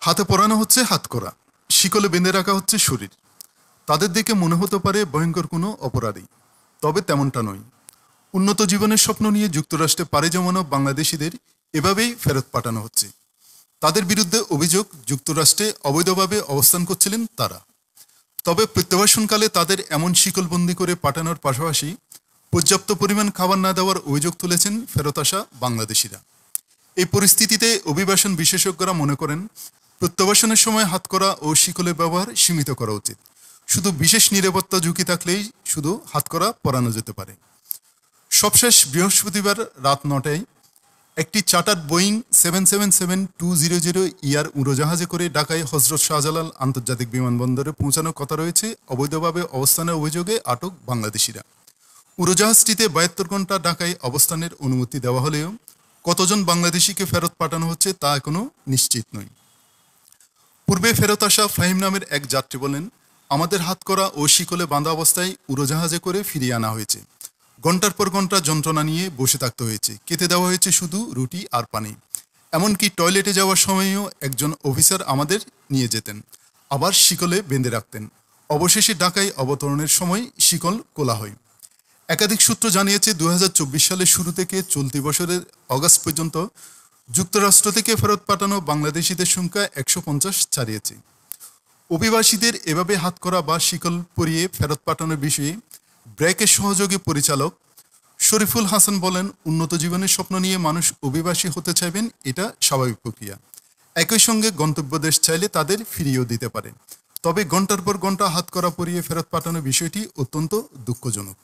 হাতে পরানো হচ্ছে হাতকড়া, শিকলে বেঁধে রাখা হচ্ছে শরীর। তাদের দেখে মনে হতে পারে ভয়ঙ্কর কোনো অপরাধী, তবে তেমনটা নয়। উন্নত জীবনের স্বপ্ন নিয়ে যুক্তরাষ্ট্রে পাড়ি জমানো বাংলাদেশিদের এভাবেই ফেরত পাঠানো হচ্ছে। তাদের বিরুদ্ধে অভিযোগ, যুক্তরাষ্ট্রে অবৈধভাবে অবস্থান করছিলেন তারা। তবে প্রত্যাবাসনকালে তাদের এমন শিকলবন্দি করে পাঠানোর পাশাপাশি পর্যাপ্ত পরিমাণ খাবার না দেওয়ার অভিযোগ তুলেছেন ফেরত আসা বাংলাদেশিরা। এই পরিস্থিতিতে অভিবাসন বিশেষজ্ঞরা মনে করেন, প্রত্যাবাসনের সময় হাতকড়া ও শিকলের ব্যবহার সীমিত করা উচিত। শুধু বিশেষ নিরাপত্তা ঝুঁকি থাকলেই শুধু হাতকড়া পরানো যেতে পারে। সবশেষ বৃহস্পতিবার রাত ৯টায় একটি চার্টার্ড বোয়িং 777-200 ইয়ার উড়োজাহাজে করে ঢাকায় হজরত শাহজালাল আন্তর্জাতিক বিমানবন্দরে পৌঁছানোর কথা রয়েছে অবৈধভাবে অবস্থানের অভিযোগে আটক বাংলাদেশিরা। উড়োজাহাজটিতে ৭২ ঘন্টা ঢাকায় অবস্থানের অনুমতি দেওয়া হলেও কতজন বাংলাদেশিকে ফেরত পাঠানো হচ্ছে তা এখনও নিশ্চিত নয়। পূর্বে ফেরত আসা ফাহিম নামের এক যাত্রী বলেন, আমাদের হাতকড়া ও শিকলে বাঁধা অবস্থায় উড়োজাহাজে করে ফিরিয়ে আনা হয়েছে। ঘন্টার পর ঘন্টা যন্ত্রণা নিয়ে বসে থাকতে হয়েছে। খেতে দেওয়া হয়েছে শুধু রুটি আর পানি। এমনকি টয়লেটে যাওয়ার সময়ও একজন অফিসার আমাদের নিয়ে যেতেন, আবার শিকলে বেঁধে রাখতেন। অবশেষে ঢাকায় অবতরণের সময় শিকল খোলা হয়। একাধিক সূত্র জানিয়েছে, ২০২৪ সালের শুরু থেকে চলতি বছরের অগাস্ট পর্যন্ত যুক্তরাষ্ট্র থেকে ফেরত পাঠানো বাংলাদেশিদের সংখ্যা ১৫০ ছাড়িয়েছে। অভিবাসীদের এভাবে হাতকড়া বা শিকল পরিয়ে ফেরত পাঠানোর বিষয়ে ব্র্যাকের সহযোগী পরিচালক শরীফুল হাসান বলেন, উন্নত জীবনের স্বপ্ন নিয়ে মানুষ অভিবাসী হতে চাইবেন, এটা স্বাভাবিক প্রক্রিয়া। একই সঙ্গে গন্তব্য দেশ চাইলে তাদের ফিরিয়েও দিতে পারে। তবে ঘন্টার পর ঘন্টা হাতকড়া পরিয়ে ফেরত পাঠানোর বিষয়টি অত্যন্ত দুঃখজনক।